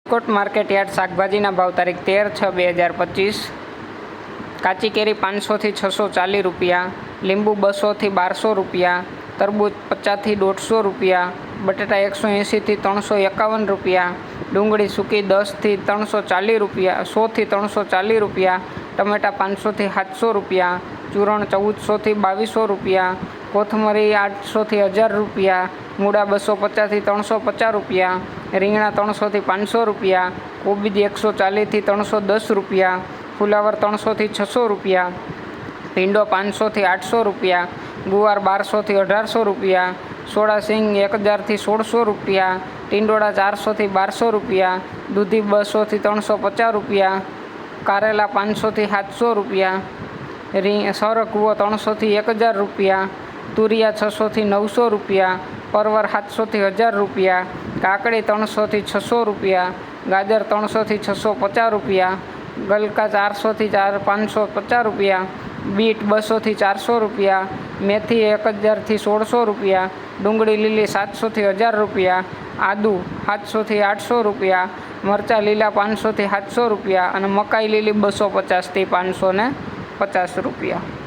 Rajkot market yard શાકભાજીના ભાવ તારીખ 13/6/2025। કાચી કેરી 500 થી 640 રૂપિયા, લીંબુ 200 થી 1200 રૂપિયા, તરબૂચ 50 થી 150 રૂપિયા, બટાટા 180 થી 351 રૂપિયા, ડુંગળી સૂકી 10 થી 340 રૂપિયા 100 થી 340 રૂપિયા, ટમેટા 500 થી 700 રૂપિયા, ચૂરણ 1400 થી 2200 રૂપિયા, કોથમરી 800 થી 1000 રૂપિયા, મૂળા 250 થી 350 રૂપિયા, રીંગણા 300 થી 500 રૂપિયા, કોબીજ 140 થી 310 રૂપિયા, ફુલાવર 300 થી 600 રૂપિયા, ભીંડો 500 થી 800 રૂપિયા, ગુવાર 1200 થી 1800 રૂપિયા, સોડા સિંગ 1000 થી 1600 રૂપિયા, ટીંડોળા 400 થી 1200 રૂપિયા, દૂધી 200 થી 350 રૂપિયા, કારેલા 500 થી 700 રૂપિયા, સરગવો 300 થી 1000 રૂપિયા, તુરિયા 600 થી 900 રૂપિયા, પરવર 700 થી 1000 રૂપિયા, કાકડી 300 થી 600 રૂપિયા, ગાજર 300 થી 650 રૂપિયા, ગલકા 400 થી 550 રૂપિયા, બીટ 200 થી 400 રૂપિયા, મેથી 1000 થી 1600 રૂપિયા, ડુંગળી લીલી 700 થી 1000 રૂપિયા, આદુ 700 થી 800 રૂપિયા, મરચાં લીલા 500 થી 700 રૂપિયા અને મકાઈ લીલી 250 થી 550 રૂપિયા।